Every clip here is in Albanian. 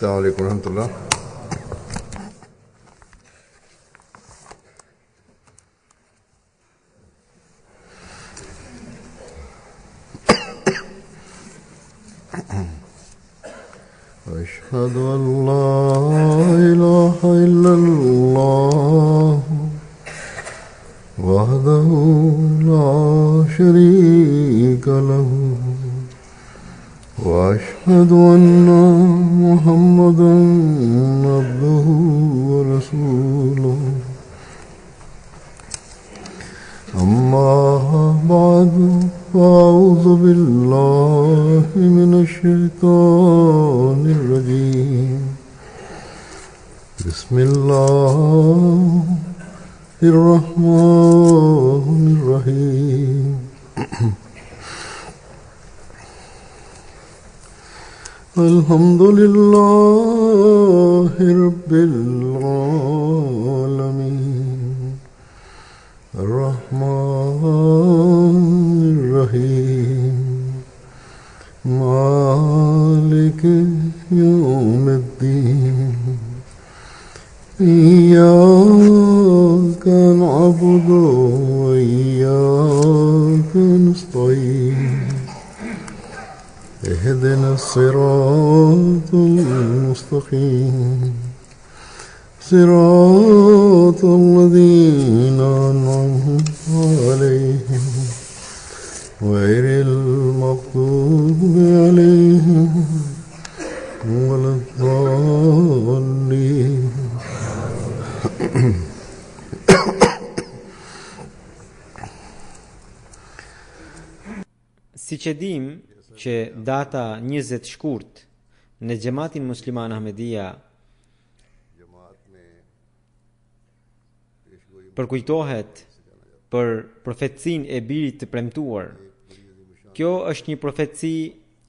السلام عليكم ورحمة الله. أشهد أن لا إله إلا الله وحده لا شريك له وأشهد أن محمدا عبده ورسوله أما بعد فأعوذ بالله من الشيطان الرجيم بسم الله الرحمن الرحيم الحمد لله رب العالمين الرحمن الرحيم مالك يوم الدين إياك نعبد وإياك نستعين اهدنا الصراط المستقيم صراط الذين أنعمت عليهم غير المغضوب عليهم ولا الضالين. Siç e dim që data 20 shkurt në xhamatin musliman Ahmedia përkujtohet për profecinë e birit të premtuar. Kjo është një profeci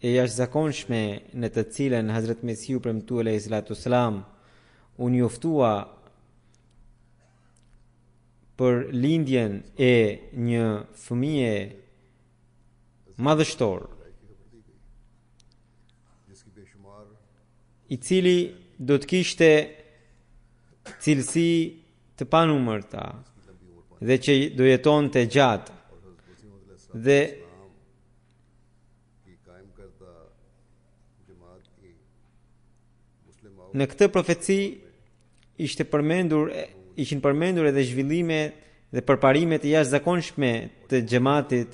e jashtëzakonshme në të cilën Hazrat Mesihu premtuar alayhi salatu wasalam u njoftua për lindjen e një fëmije madhështor, i cili do të kishte cilësi të panumërta dhe që do jetonte gjatë. Dhe në këtë profeci ishin përmendur edhe zhvillime dhe përparimet e jashtëzakonshme të xhamatit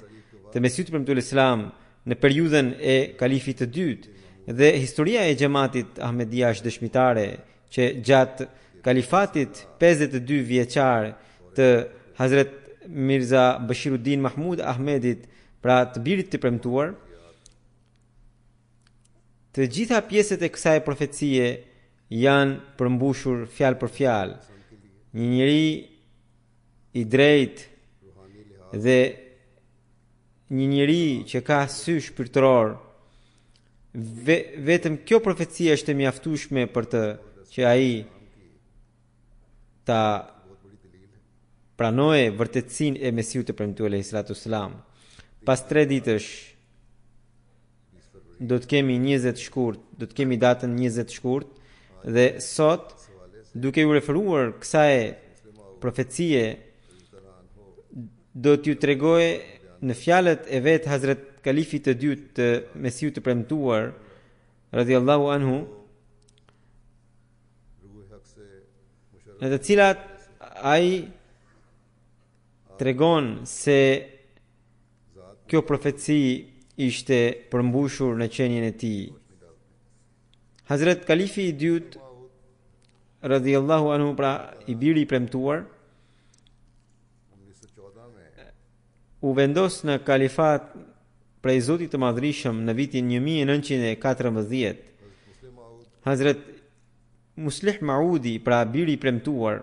të Mesihut premtuar Islam në periudhën e kalifit të dytë. Dhe historia e xhamatit Ahmedia është dëshmitare që gjatë kalifatit 52 vjeçar të Hazret Mirza Bashiruddin Mahmud Ahmedit, pra të birit të premtuar, të gjitha pjesët e kësaj profecie janë përmbushur fjalë për fjalë. Një njeri i drejtë dhe një njeri që ka sy shpirtëror, vetëm kjo profecia është e mjaftueshme për të që ai ta pranoje vërtetësinë e Mesihut të premtuar alayhi salatu wasalam. Pas 3 ditësh do të kemi 20 shkurt, do të kemi datën 20 shkurt, dhe sot duke u referuar kësaj profecie do t'ju tregoj në fjalët e vet Hazret Kalifit të dytë të Mesihut të premtuar radhiyallahu anhu, në të cilat ai tregon se kjo profeci ishte përmbushur në qenien e tij. Hazret Kalifi i dytë radhiyallahu anhu, pra i biri i premtuar, u vendos në kalifat prej Zotit të Madhrishëm në vitin 1914. Hazret Muslih Maudi, pra biri i premtuar,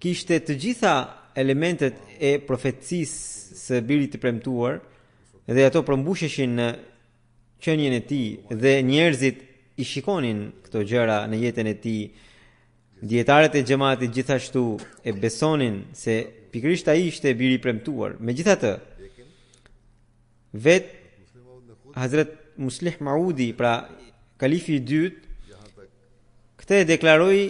kishte të gjitha elementet e profecisë së birit të premtuar dhe ato përmbusheshin në qenien e tij dhe njerëzit i shikonin këto gjëra në jetën e tij. Dietarët e xhamatit gjithashtu e besonin se pikërisht ai ishte biri i premtuar. Megjithatë, vetë Hazrat Muslih Maudi, pra kalifi i dytë, këtë e deklaroi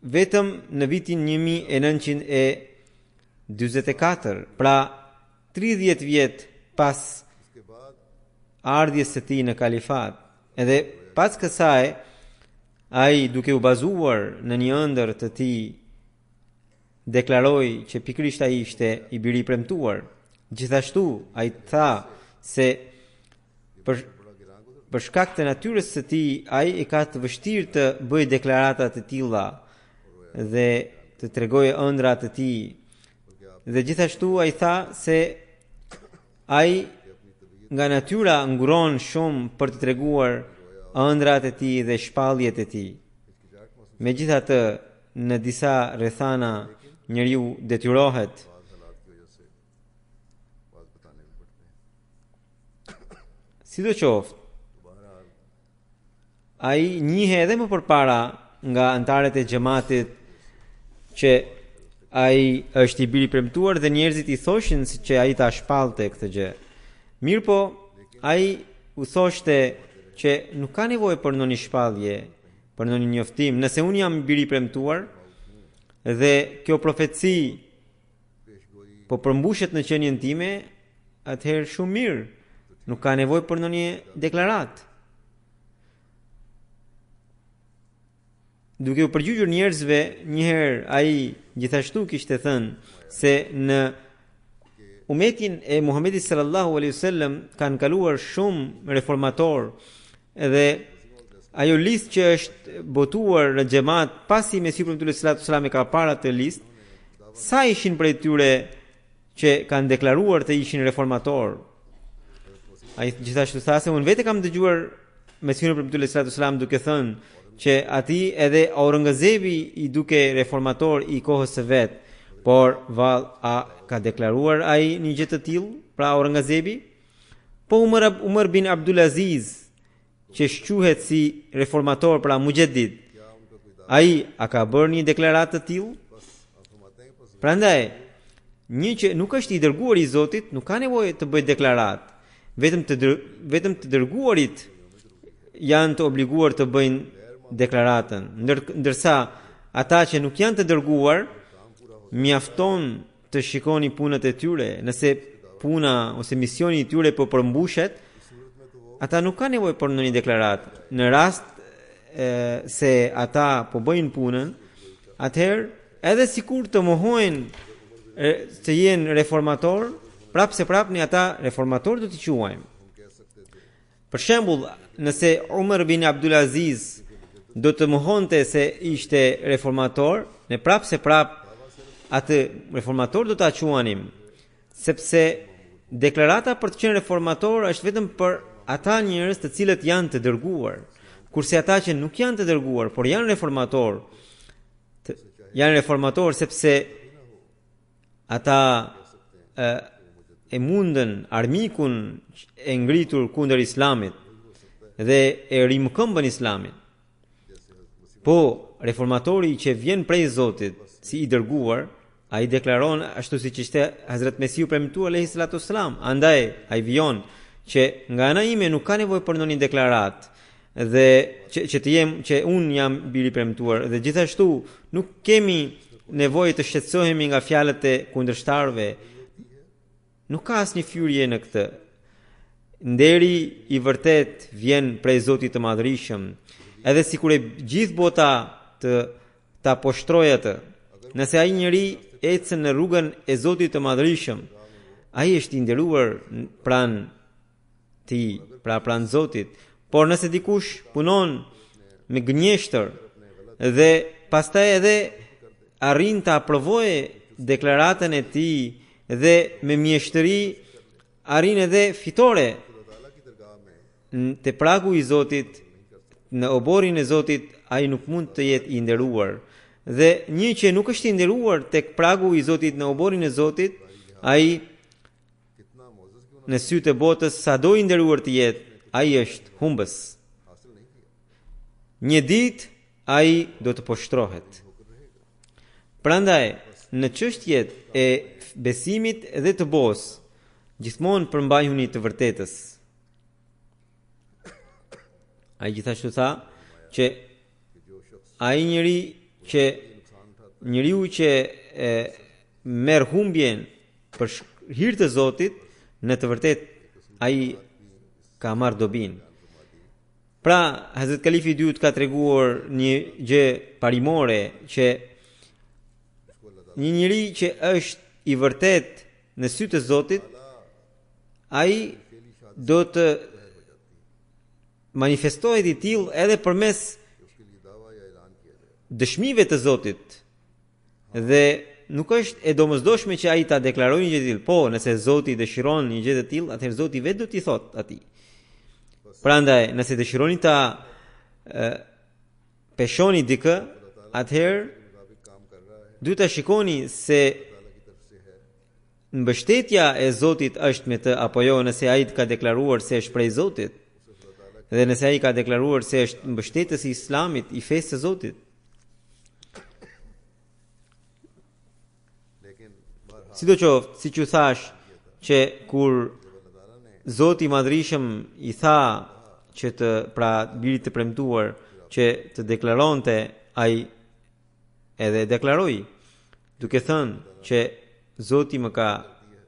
vetëm në vitin 1944, pra 30 vjet pas ardhjes së tij në kalifat. Edhe pas kësaj, ai duke u bazuar në një ëndër të tij deklaroi që pikërisht ai ishte i biri i premtuar. Gjithashtu ai tha se për shkak të natyrës së tij ai e ka të vështirë të bëjë deklarata të tilla dhe të tregojë ëndra të tij. Dhe gjithashtu ai tha se ai nga natyra nguron shumë për të treguar ëndrat e tij dhe shpalljet e tij. Megjithatë, në disa rrethana njeriu detyrohet sidoqoftë ai njihe edhe më përpara nga antarët e xhamatit që ai është i biri i premtuar dhe njerëzit i thoshin se që ai ta shpallte këtë gjë. Mirpo ai u thoshte që nuk ka nevojë për ndonjë shpallje, për ndonjë njoftim. Nëse unë jam i biri i premtuar dhe kjo profeci po përmbushet në qenien time, atëherë shumë mirë. Nuk ka nevojë për ndonjë deklaratë. Duke u përgjigjur njerëzve, njëherë ai gjithashtu kishte thënë se në umetin e Muhamedit sallallahu alaihi wasallam kanë kaluar shumë reformator dhe ajo listë që është botuar në xhamat pasi Mesiu premtues sallallahu alaihi wasallam e ka para të listë, sa ishin prej tyre që kanë deklaruar të ishin reformator. Ai gjithashtu tha se unë vetë kam dëgjuar Mesiun premtues sallallahu alaihi wasallam duke thënë që ati edhe Aurangzebi i duke reformator i kohës së vet, por vall a ka deklaruar ai një gjë të tillë, pra Aurangzebi? Po Umar bin Abdul Aziz, që shquhet si reformator, pra mujaddid, ai a ka bërë një deklaratë të tillë? Prandaj, një që nuk është i dërguar i Zotit, nuk ka nevojë të bëjë deklaratë. Vetëm të dërguarit janë të obliguar të bëjnë deklaratën, ndërsa ata që nuk janë të dërguar mjafton të shikoni punët e tyre. Nëse puna ose misioni i tyre po përmbushet, ata nuk kanë nevojë për ndonjë deklaratë. Në rast se ata po bëjnë punën, atëherë edhe sikur të mohojnë të jenë reformator, prapë se prapë në ata reformator do t'i quajmë. Për shembull, nëse Umar bin Abdul Aziz do të mohonte se ishte reformator, ne prapë se prapë atë reformator do ta quanim, sepse deklarata për të qenë reformator është vetëm për ata njerëz të cilët janë të dërguar, kurse ata që nuk janë të dërguar, por janë reformator sepse ata e mundën armikun e ngritur kundër Islamit dhe e rimkëmbën Islamin. Po, reformatori që vjen prej Zotit si i dërguar, ai deklaron ashtu siç ishte Hazrat Mesiu premtuar alayhi salatu wasalam. Andaj ai vijon që nga ana ime nuk ka nevojë për ndonjë deklaratë dhe që të jem që un jam biri premtuar dhe gjithashtu nuk kemi nevojë të shqetësohemi nga fjalët e kundërshtarëve. Nuk ka asnjë fyrje në këtë. Nderi i vërtet vjen prej Zotit të Madhërisëm. Edhe sikur e gjithë bota ta poshtrojë atë. Nëse ai njeri ecën në rrugën e Zotit të Madhërisëm, ai është i nderuar pranë tij, pra pranë Zotit. Por nëse dikush punon me gënjeshtër dhe pastaj edhe arrin ta aprovojë deklaratën e tij dhe me mjeshtëri arrin edhe fitore te pragu i Zotit, në oborin e Zotit, ai nuk mund të jetë i nderuar. Dhe një që nuk është i nderuar tek pragu i Zotit në oborin e Zotit, ai në sytë e botës sado i nderuar të jetë, ai është humbës. Një ditë ai do të poshtrohet. Prandaj, në çështjet e besimit dhe të bos, gjithmonë përmbajuni të vërtetës. Ai gjithashtu tha që ai njeriu që merr humbjen për hir të Zotit, në të vërtetë ai ka marrë dobin. Pra, Hazrat Kalifi i dytë ka treguar një gjë parimore që një njeri që është i vërtet në sy të Zotit, ai do të manifestohet i tillë edhe përmes dëshmive të Zotit. Dhe nuk është e domosdoshme që ai ta deklarojë një gjë të tillë. Po, nëse Zoti dëshiron një gjë të tillë, atëherë Zoti vetë do t'i thotë atij. Prandaj, nëse dëshironi ta peshoni dikë, atëherë duhet ta shikoni se mbështetja e Zotit është me të apo jo, nëse ai ka deklaruar se është prej Zotit. Dhe nëse ai ka deklaruar se është mbështetës i Islamit, i fesë së Zotit. Sidoqoftë, siç u thash, që kur Zoti i Madhrishëm i tha që të pra birit të premtuar që të deklaronte, ai edhe deklaroi, duke thënë që Zoti më ka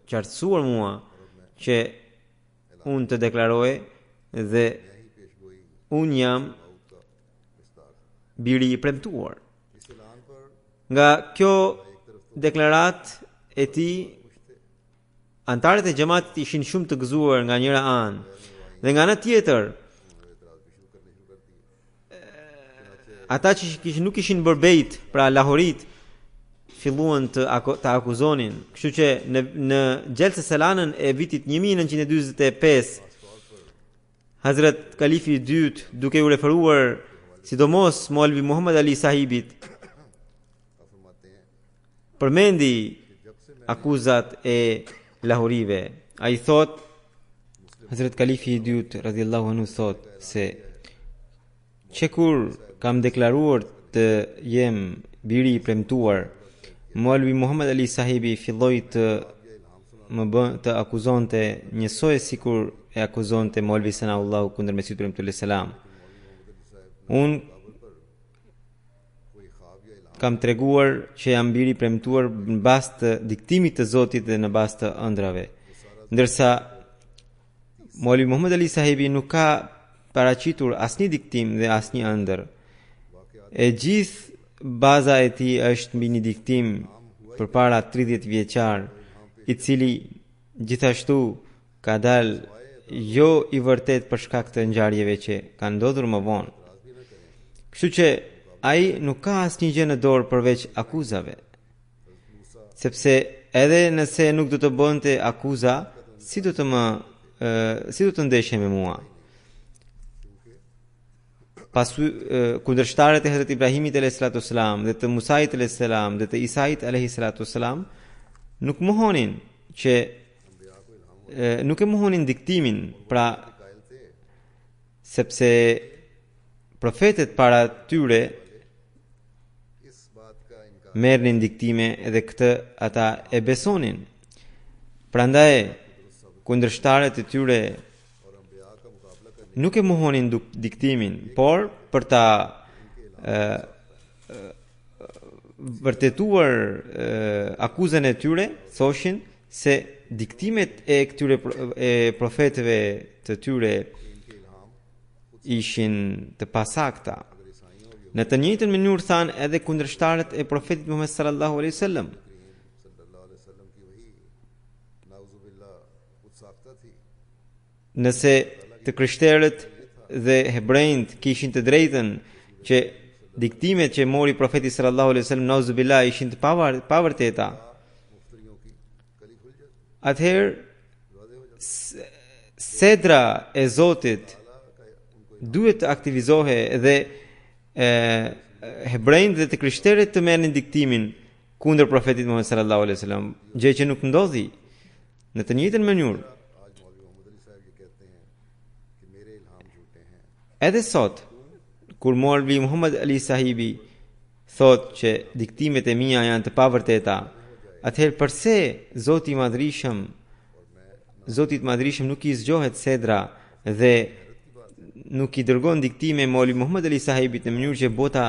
qartësuar mua që unë të deklaroj dhe unë jam biri i premtuar. Nga kjo deklarat e tij, antarët e xhamatit ishin shumë të gëzuar nga njëra anë, dhe nga ana tjetër ata që nuk ishin bërbejt, pra lahorit, filluan të akuzonin. Kështu që në Gjelsa Selanën e vitit 1945, Hazrat Kalifi i dytë, duke u referuar sidomos Maulvi Muhammad Ali Sahibit, përmendi akuzat e lahorive. Ai thot, Hazrat Kalifi i dytë radhiyallahu anhu thot se që kur kam deklaruar të jem biri i premtuar, Maulvi Muhammad Ali Sahibi filloi të të akuzonte njësoj sikur e akuzonte Maulvi Sanaullahu kundër Mesihut premtuar selam. Unë kam treguar që jam biri i premtuar në bazë të diktimit të Zotit dhe në bazë të ëndrave. Ndërsa Maulvi Muhammad Ali Sahibi nuk ka paraqitur asnjë diktim dhe asnjë ëndër. E gjithë baza e tij është mbi një diktim përpara 30 vjeçar, i cili gjithashtu ka dalë jo i vërtet për shkak të ngjarjeve që kanë ndodhur më vonë. Kështu që ai nuk ka asnjë gjë në dorë përveç akuzave. Sepse edhe nëse nuk do të bënte akuza, si do të ndeshje me mua? Kundërshtarët e Hazrat Ibrahimit alayhis salam dhe të Musait alayhis salam dhe të Isait alayhis salam nuk e mohonin diktimin, pra sepse profetet para tyre merrnin diktime dhe këtë ata e besonin. Prandaj kundërshtarët e tyre nuk e mohonin diktimin, por për ta vërtetuar akuzën e tyre, thoshin se diktimet e këtyre profetëve të tyre ishin të pasakta. Në të njëjtën mënyrë than edhe kundërshtarët e profetit Muhammed sallallahu alaihi wasallam. Nëse të krishterët dhe hebrejt kishin të drejtën që diktimet që mori profeti sallallahu alaihi wasallam nauzubillah ishin të pavërteta, atëherë sedra e Zotit duhet të aktivizohe dhe hebrejt dhe të krishterët të merrnin diktimin kundër profetit Muhammed sallallahu alaihi wasallam, gjë që nuk ndodhi. Në të njëjtën mënyrë, edhe sot, kur Maulvi Muhammad Ali Sahibi thot që diktimet e mia janë të pavërteta, atëherë përse Zoti i Madhrishëm Zoti i Madhrishëm nuk i zgjohet sedra dhe nuk i dërgon diktime Maulvi Muhammad Ali Sahibit në mënyrë që bota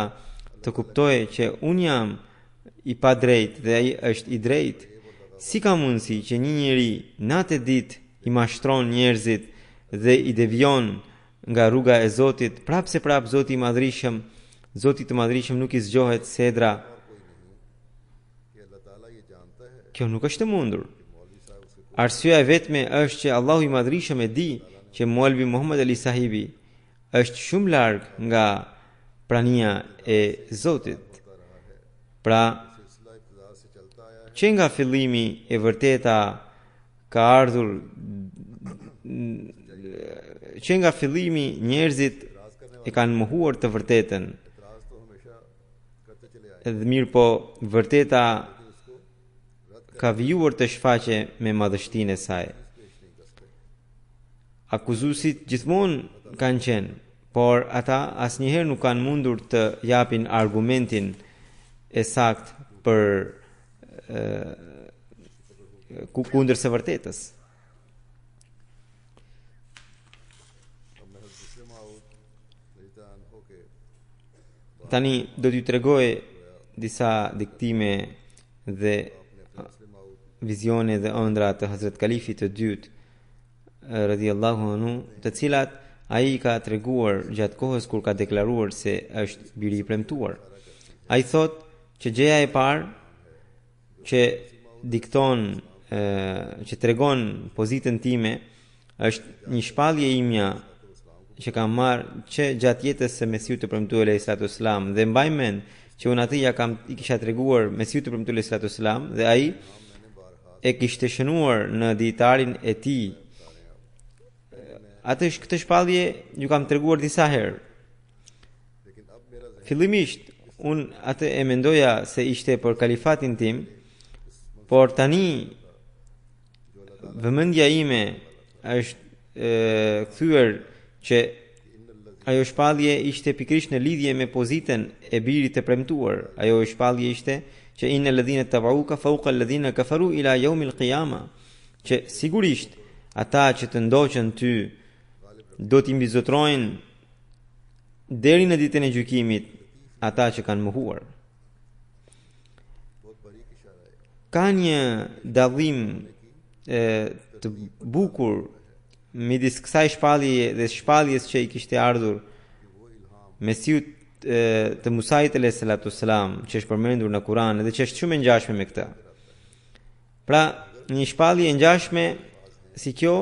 të kuptojë që unë jam i pa drejt dhe ai është i drejt. Si ka mundësi që një njeri natë e ditë i mashtron njerëzit dhe i devion nga rruga e Zotit, prapse prap Zoti i Madhrishëm nuk i zgjohet sedra. Kjo nuk është e mundur. Arsyeja e vetme është që Allahu i Madhrishëm e di që Maulvi Muhammad Ali Sahibi është shumë larg nga prania e Zotit. Pra, që nga fillimi e vërteta ka ardhur, që nga fillimi njerëzit e kanë mohuar të vërtetën, edhe mirë po vërteta ka vijuar të shfaqe me madhështinë e saj. Akuzuesit gjithmonë kanë qenë, por ata asnjëherë nuk kanë mundur të japin argumentin e saktë për kundër së vërtetës. Tani do t'ju tregoj disa diktime dhe vizione dhe ëndra të Hazrat Kalifit të dytë radhiyallahu anhu, të cilat ai ka treguar gjatë kohës kur ka deklaruar se është biri i premtuar. Ai thot që gjëja e parë që dikton, që tregon pozitën time, është një shpallje imja që kam marrë që gjatë jetës së Mesiut të premtuar alayhi salatu wasalam, dhe mbaj mend që unë atë i kisha treguar Mesiut të premtuar alayhi salatu wasalam dhe ai e kishte shënuar në dietarin e tij. Këtë shpallje ju kam treguar disa herë. Fillimisht unë atë e mendoja se ishte për kalifatin tim, por tani vëmendja ime është kthyer që ajo shpallje ishte pikërisht në lidhje me pozitën e birit të premtuar. Ajo shpallje ishte që innal ladhina tabauka fawqa alladhina kafaru ila yawmil qiyama, që sigurisht ata që të ndoqën ty do t'i mbizotrojnë deri në ditën e gjykimit ata që kanë mohuar. Ka një dallim të bukur midis kësaj shpallje dhe shpalljes që i kishte ardhur Mesiut të Musait alayhi salatu wasalam, që është përmendur në Kur'an dhe që është shumë e ngjashme me këtë. Pra, një shpallje e ngjashme si kjo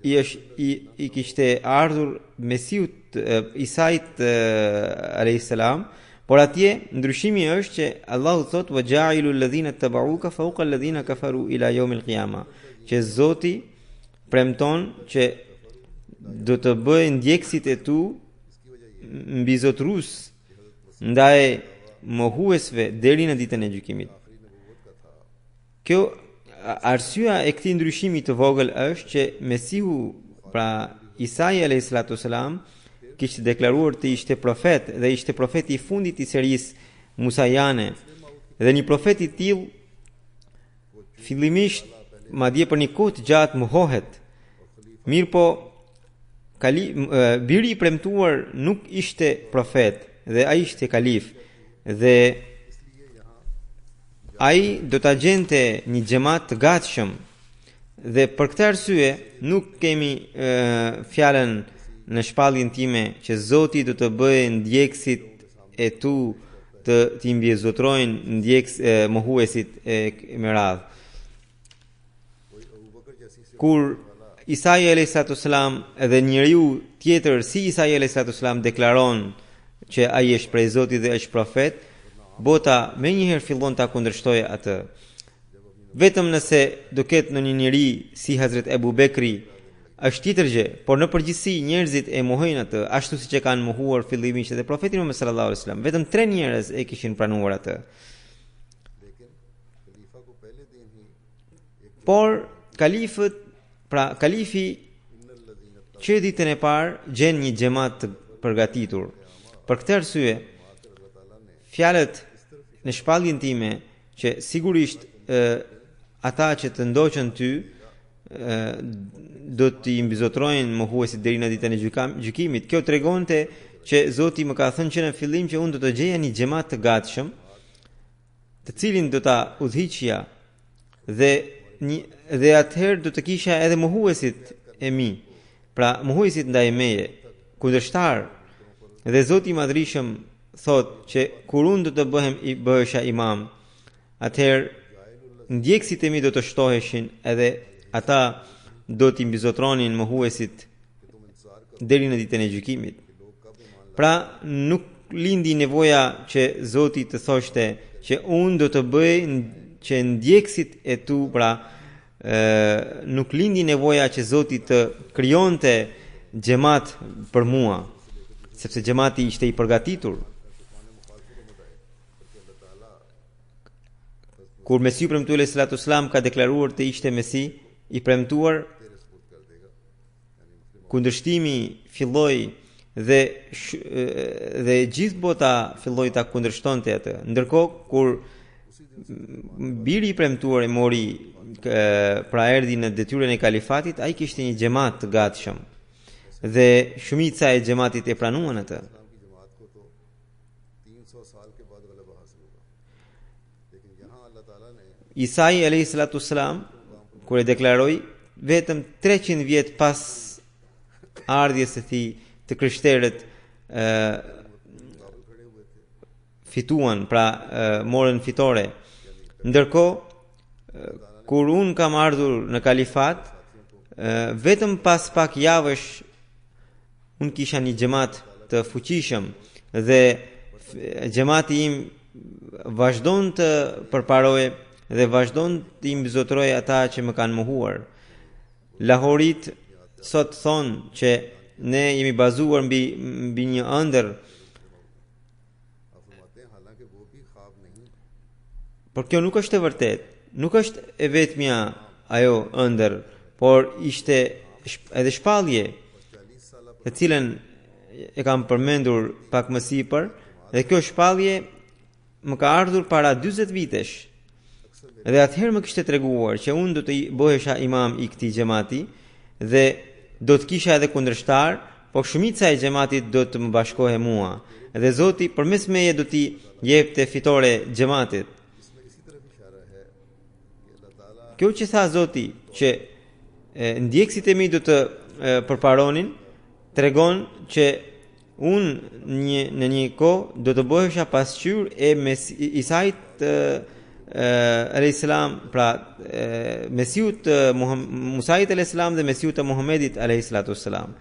i kishte ardhur Mesiut Isait alayhi salam, por atje ndryshimi është që Allahu thot wa ja'ilu alladhina tabauka fawqa alladhina kafaru ila yawmil qiyama, që Zoti premton që do të bëjë ndjekësit e tu mbizotrues ndaj mohuesve deri në ditën e gjykimit. Kjo arsyeja e këtij ndryshimi të vogël është që Mesihu, pra Isai alayhi salatu wasalam, kishte deklaruar të ishte profet dhe ishte profeti i fundit i serisë musajane, dhe një profet i tillë fillimisht madje për një kohë të gjatë mohohet. Mirë po, biri i premtuar nuk ishte profet dhe ai ishte kalif, dhe ai do ta gjente një xhamat të gatshëm, dhe për këtë arsye nuk kemi fjalën në shpalljen time që Zoti do të bëjë ndjekësit e tu të t'i mbiezotrojnë mohuesit me radhë. Kur Isai alayhi salatu wasalam edhe njeriu tjetër si Isai alayhi salatu wasalam deklaron që ai është prej Zotit dhe është profet, bota menjëherë fillon ta kundërshtojë atë. Vetëm nëse do ketë në një njeri si Hazrat Ebu Bekri është tjetër gjë, por në përgjithësi njerëzit e mohojnë atë ashtu siç e kanë mohuar fillimisht edhe profeti Muhammed sallallahu alaihi wasallam. Vetëm 3 njerëz e kishin pranuar atë. Por kalifi që ditën e parë gjen një xhamat të përgatitur. Për këtë arsye, fjalët në shpalljen time që sigurisht ata që të ndoqën ty do t'i mbizotrojnë mohuesit deri në ditën e gjykimit. Kjo tregonte që Zoti më ka thënë që në fillim që unë do të gjeja një xhamat të gatshëm, të cilin do ta udhëhiqja dhe atëherë do të kisha edhe mohuesit e mi, pra mohuesit ndaj meje, kundërshtar. Dhe Zoti i Madhrishëm thot që kur unë do të bëhesha imam, atëherë ndjekësit e mi do të shtoheshin edhe ata do t'i mbizotronin mohuesit deri në ditën e gjykimit. Pra nuk lindi nevoja që Zoti të thoshte që unë do të bëj që ndjekësit e tu, pra nuk lindi nevoja që Zoti të krijonte xhamat për mua, sepse xhamati ishte i përgatitur. Kur Mesiu premtuar alayhi salatu wasalam ka deklaruar të ishte Mesi i premtuar, kundërshtimi filloi dhe gjithë bota filloi ta kundërshtonte atë. Ndërkohë kur biri i premtuar e mori pra erdhi në detyrën e kalifatit, ai kishte një xhamat të gatshëm dhe shumica e xhamatit e pranuan atë. Isai alayhi salatu wasalam kur e deklaroi vetëm 300 vjet pas ardhjes së tij të krishterët fituan, pra morën fitore. Ndërkohë kur un kam ardhur në kalifat, vetëm pas pak javësh un kisha një xhamat të fuqishëm dhe xhamati im vazhdon të përparoje dhe vazhdon të mbizotroj ata që më kanë mohuar. Lahorit sot thonë që ne jemi bazuar mbi një ëndër, por kjo nuk është e vërtet. Nuk është e vetmja ajo ëndër, por ishte edhe shpallje, të cilën e kam përmendur pak më sipër, dhe kjo shpallje më ka ardhur para 40 vitesh. Dhe atëherë më kishte treguar që unë do të bëhesha imam i këtij xhamati dhe do të kisha edhe kundërshtar, por shumica e xhamatit do të më bashkohej mua. Dhe Zoti përmes meje do t'i jepte fitore xhamatit. Kjo që tha Zoti që ndjekësit e mi do të përparonin, tregon që unë në një kohë do të bëhesha pasqyrë e Isait alayhis salam, pra Mesiut Musait alayhis salam dhe Mesiut Muhamedit alayhis salatu wassalam.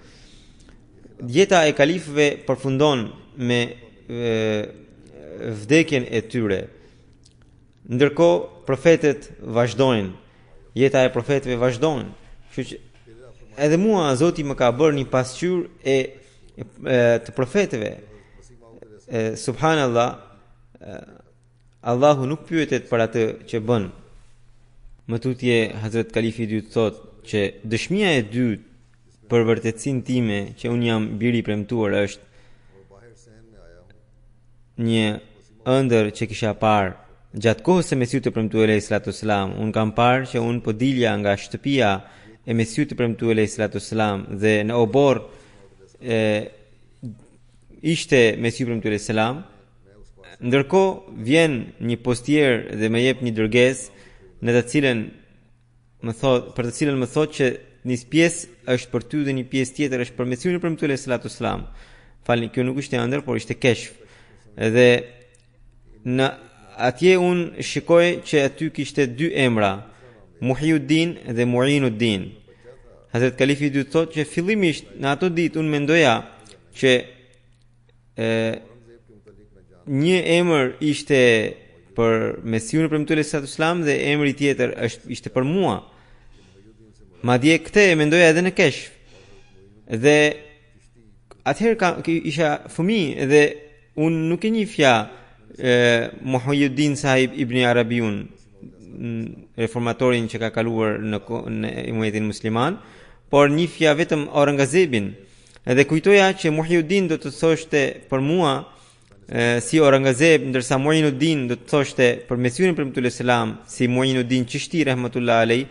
Jeta e kalifëve përfundon me vdekjen e tyre. Ndërkohë profetët vazhdojnë. Jeta e profetëve vazhdon. Kështu që edhe mua Zoti më ka bërë një pasqyrë të profetëve. Subhanallah, Allahu nuk pyetet për atë që bën. Më tutje Hazrat Kalifi i dytë thot që dëshmia e dytë për vërtetësinë time që un jam biri i premtuar është një ëndër që kisha parë gjatë kohës së Mesiut të premtuar alayhi salatu wasalam. Un kam parë që un po dilja nga shtëpia e Mesiut të premtuar alayhi salatu wasalam dhe në obor ishte Mesiu premtuar alayhi salam. Ndërkohë vjen një postier dhe më jep një dërgesë në të cilën për të cilën më thot që një pjesë është për ty dhe një pjesë tjetër është për Mesiun premtuar alayhi salatu wasalam. Falni, kjo nuk ishte ëndër, por ishte keshf. Dhe në atje un shikoj që aty kishte dy emra, Muhyiddin dhe Muinuddin. Hazrat Kalifi i dytë thot që fillimisht në ato ditë un mendoja që një emër ishte për Mesiun premtuar alayhi salatu wasalam dhe emri tjetër ishte për mua. Madje këtë e mendoja edhe në keshf. Dhe atëherë isha fëmijë dhe unë nuk e njihja Muhyiddin Sahib Ibn Arabiun, reformatorin që ka kaluar në umetin musliman, por njihja vetëm Aurangzebin. Dhe kujtoja që Muhyiddin do të thoshte për mua si Aurangzeb, ndërsa Muinuddin do të thoshte për Mesiun premtuar alayhi salam si Muinuddin Chishti rahmatullah alayh,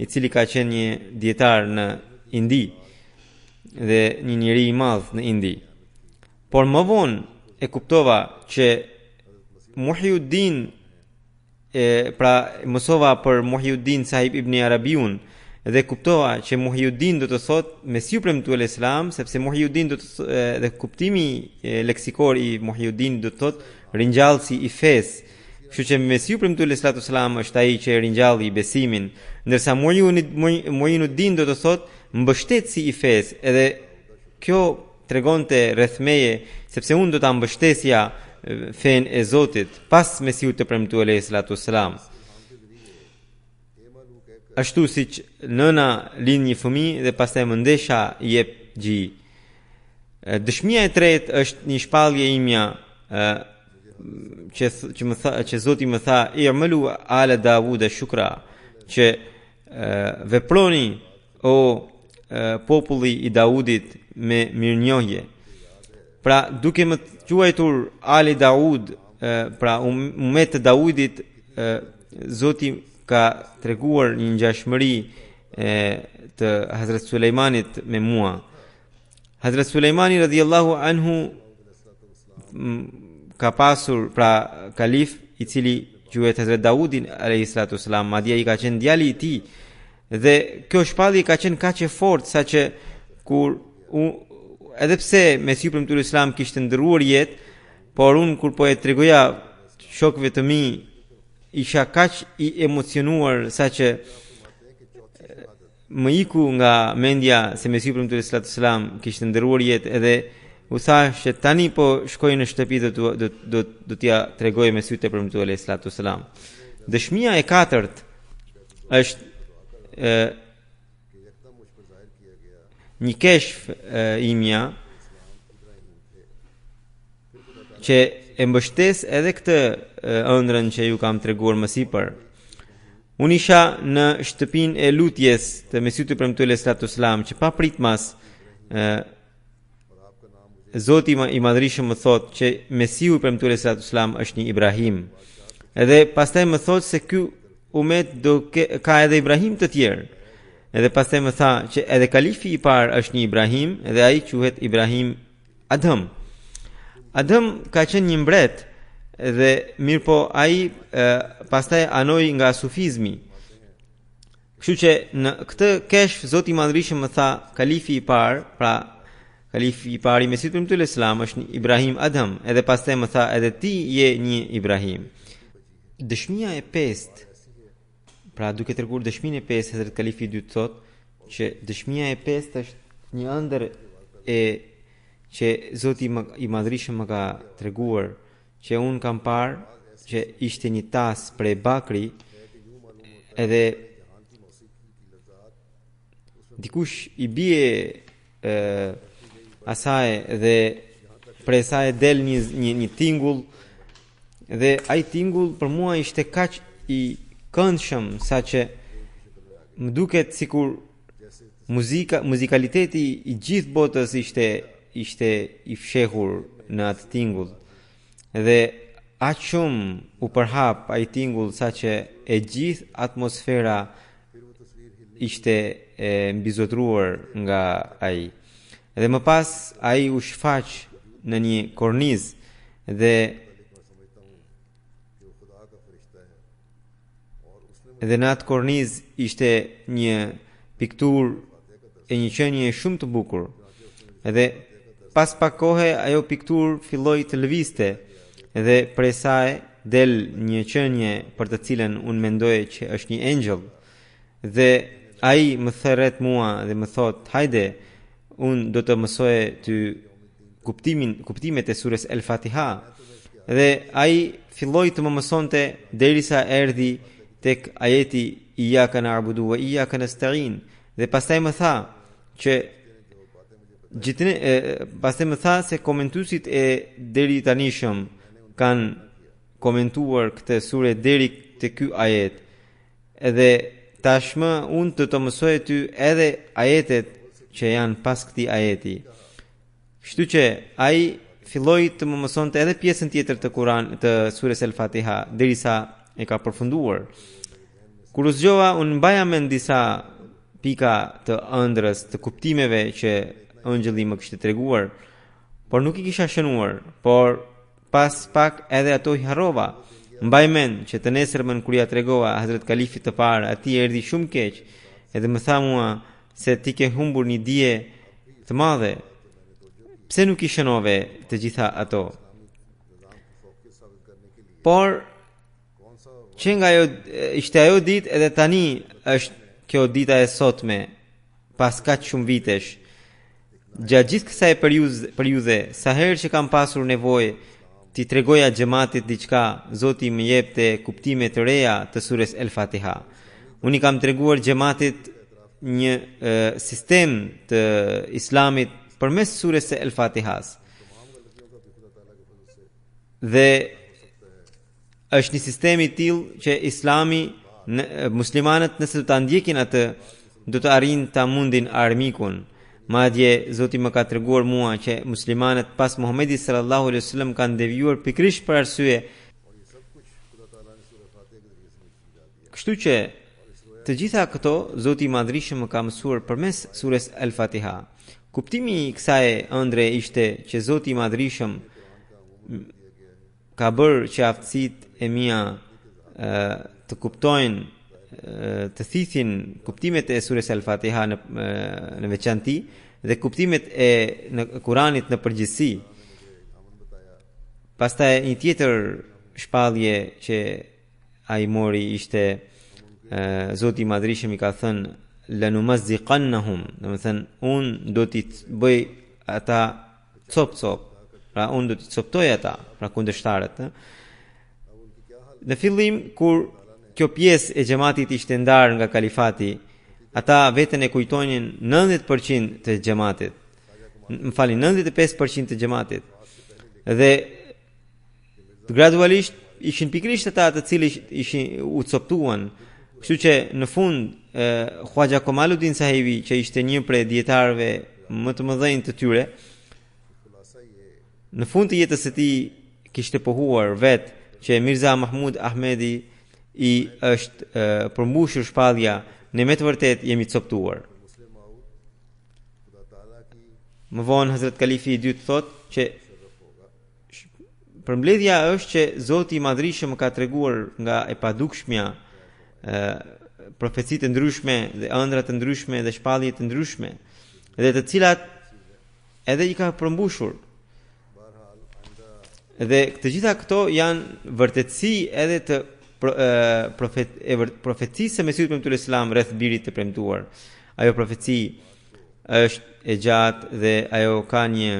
i cili ka qenë një dietar në Indi dhe një njeri i madh në Indi. Por më vonë e kuptova që Muhyiddin pra mësova për Muhyiddin Sahib Ibn Arabiun dhe kuptova që Muhyiddin do të thotë Mesiu premtuar Islam, sepse Muhyiddin do të dhe kuptimi leksikor i Muhyiddin do të thotë ringjallësi i fesë. Kështu që Mesiu premtuar Islam është ai që ringjall i besimin, ndërsa Muhyiddin do të thotë mbështetësi i fesë. Edhe kjo tregonte rreth meje, sepse unë do ta mbështesja fen e Zotit pas Mesiut të premtuar Islam. Ashtu siç nëna lind një fëmijë dhe pastaj më ndesha i jep gji. Dëshmia e tretë është një shpallje imja që Zoti më tha i'malu ala Dawuda shukra, që veproni o populli i Daudit me mirënjohje. Pra duke më quajtur Ali Daud, pra ummet të Daudit, Zoti ka treguar një ngjashmëri të Hazrat Sulejmanit me mua. Hazrat Sulejmani radhiyallahu anhu ka pasur pra kalif i cili quhet Hazrat Daudin alayhi salatu wasalam, madje ai ka qenë djali i tij. Dhe kjo shpallje ka qenë kaq e fortë saqë kur edhe pse Mesiu premtuar Islam kishte ndëruar jetë, por unë kur po e tregoja shokëve të mi isha kaq i emocionuar saqë më iku nga mendja se Mesiu premtuar Islam kishte ndëruar jetë, edhe u thash që tani po shkoj në shtëpi do t'ja tregoj Mesiut të premtuar Islam. Dëshmia e katërt është një keshf imja që e mbështes edhe këtë ëndrrën që ju kam treguar më sipër. Unë isha në shtëpinë e lutjes të Mesiut të premtuar Islam që pa pritmas Zoti i Madhrishëm më thot që Mesiu i premtuar Islam është një Ibrahim. Edhe pastaj më thot se ky umet ka edhe Ibrahim të tjerë. Edhe pastaj më tha që edhe kalifi i parë është një Ibrahim, edhe ai quhet Ibrahim Adham. Adham ka qenë një mbret, dhe mirë po ai pastaj anoi nga sufizmi. Kështu që në këtë keshf Zoti i Madhrishëm më tha kalifi i parë, pra kalifi i parë i Mesiut premtuar Islam është një Ibrahim Adham, edhe pastaj më tha edhe ti je një Ibrahim. Dëshmia e pestë, pra duke treguar dëshminë e pestë, Hazrat Kalifi i dytë thot që dëshmia e pestë është një ëndër që Zoti i Madhrishëm më ka treguar, që unë kam parë që ishte një tas prej bakri, edhe dikush i bie asaj dhe prej saj del një tingull, dhe ai tingull për mua ishte kaq i këndshëm saqë më duket sikur muzikaliteti i gjithë botës ishte i fshehur në atë tingull. Dhe aq shumë u përhap ai tingull saqë e gjithë atmosfera ishte mbizotruar nga ai. Dhe më pas ai u shfaq në një kornizë dhe në atë kornizë ishte një pikturë e një qenie shumë të bukur. Edhe pas pak kohe ajo pikturë filloi të lëvizte dhe prej saj del një qenie për të cilën unë mendoj që është një engjëll. Dhe ai më thërret mua dhe më thot, hajde, unë do të mësoj ty kuptimet e surës El-Fatiha. Dhe ai filloi të më mësonte derisa erdhi tek ajeti Iyyaka na'budu wa iyyaka nasta'in. Dhe pastaj më tha që pastaj më tha se komentuesit e deri tanishëm kanë komentuar këtë sure deri te ky ajet. Edhe tashmë unë të mësoj ty edhe ajetet që janë pas këtij ajeti. Kështu që ai filloi të më mësonte edhe pjesën tjetër të Kur'an të surës El-Fatiha derisa e ka përfunduar. Kur u zgjova, unë mbaja mend disa pika të ëndrrës, të kuptimeve që ëngjëlli më kishte treguar, por nuk I kisha shënuar, por pas pak edhe ato I harrova. Mbaj mend që të nesërmën kur ja tregova Hazrat Kalifit të parë, atij erdhi shumë keq, edhe më tha mua se ti ke humbur një dije të madhe. Pse nuk I shënove të gjitha ato? Por që nga ishte ajo ditë edhe tani është kjo dita e sotme, pas kaq shumë vitesh. Gjatë gjithë kësaj periudhe, sa herë që kam pasur nevojë ti tregoja xhamatit diçka, Zoti më jepte kuptime të reja të surës El-Fatiha. Unë I kam treguar xhamatit një sistem të Islamit përmes surës El-Fatihas. Dhe është një sistem I tillë që Islami, muslimanët nëse do ta ndjekin atë, do të arrijnë ta mundin armikun. Madje Zoti më ka treguar mua që muslimanët pas Muhamedit sallallahu alaihi wasallam kanë devijuar pikërisht për arsye. Kështu që të gjitha këto Zoti I Madhrishëm më ka mësuar përmes surës El-Fatiha. Kuptimi I kësaj ëndre ishte që Zoti I Madhrishëm ka bërë që aftësitë e mia të kuptojnë, të thithin kuptimet e surës El-Fatiha në veçanti dhe kuptimet e në Kuranit në përgjithësi. Pastaj një tjetër shpallje që ai mori ishte Zoti I Madhrishëm I ka thënë lanumazziqannahum, domethënë unë do t'i bëj ata cop, pra unë do t'i coptoj ata, pra kundërshtarët. Në fillim kur kjo pjesë e xhamatit ishte ndarë nga kalifati, ata veten e kujtonin 90% të xhamatit. 95% të xhamatit. Dhe gradualisht ishin pikërisht ata të cilët ishin u coptuan. Kështu që në fund Khwaja Kamaluddin Sahibi, që ishte një prej dietarëve më të mëdhenj të tyre, në fund të jetës së tij kishte pohuar vetë që Mirza Mahmud Ahmedi I është përmbushur shpallja, ne me të vërtet jemi coptuar. Më vonë Hazrat Kalifi I dytë thot që përmbledhja është që Zoti I Madhrishëm më ka treguar nga e padukshmja profecitë të ndryshme dhe ëndra të ndryshme dhe shpallje të ndryshme, dhe të cilat edhe I ka përmbushur. Dhe të gjitha këto janë vërtetësi edhe të profecisë së Mesihut premtuar Islam rreth birit të premtuar. Ajo profeci është e gjatë dhe ajo ka një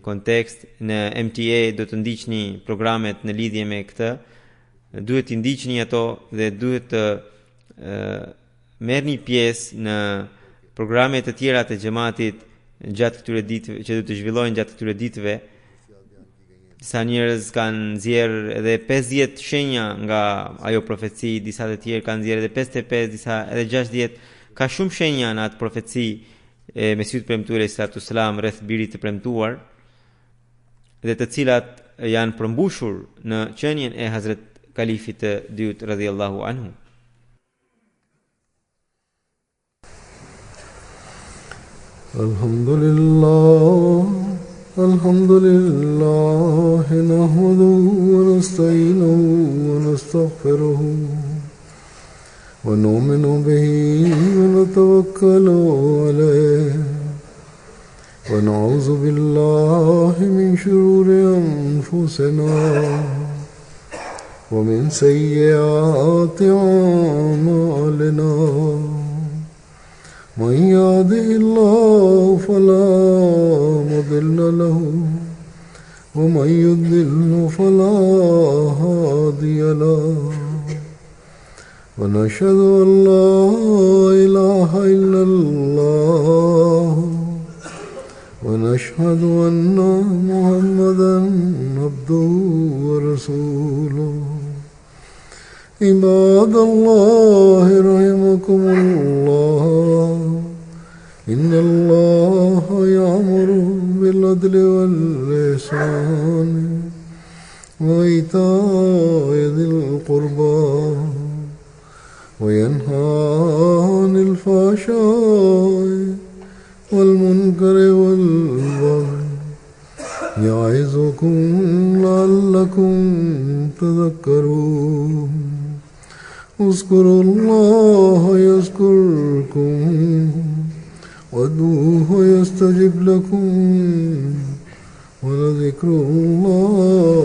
kontekst. Në MTA do të ndiqni programet në lidhje me këtë. Duhet të ndiqni ato dhe duhet të merrni pjesë në programe të tjera të xhamatit gjatë këtyre ditëve që do të zhvillohen gjatë këtyre ditëve. Disa njerëz kanë nxjerrë edhe 50 shenja nga ajo profeci, disa të tjerë kanë nxjerrë edhe 55, disa edhe 60. Ka shumë shenja në atë profeci e Mesihut premtuar sallallahu alaihi wasallam rreth birit të premtuar, dhe të cilat janë përmbushur në qenien e Hazrat Kalifit të dytë radhiyallahu anhu. Alhamdulillah nahmaduhu wa nasta'inuhu wa nastaghfiruhu wa nu'minu bihi wa natawakkalu alayhi wa na'udhu billahi min shururi anfusina wa min sayyiati a'malina. من يهده الله فلا مضل له ومن يضلل فلا هادي له ونشهد أن لا إله إلا الله ونشهد أن محمدا عبده ورسوله. عباد الله رحمكم الله إن الله يأمر بالعدل والإحسان وإيتاء ذي القربى وينهى عن الفحشاء والمنكر والبغي يعظكم لعلكم تذكرون اذكروا الله يذكركم وادعوه يستجب لكم ولذكر الله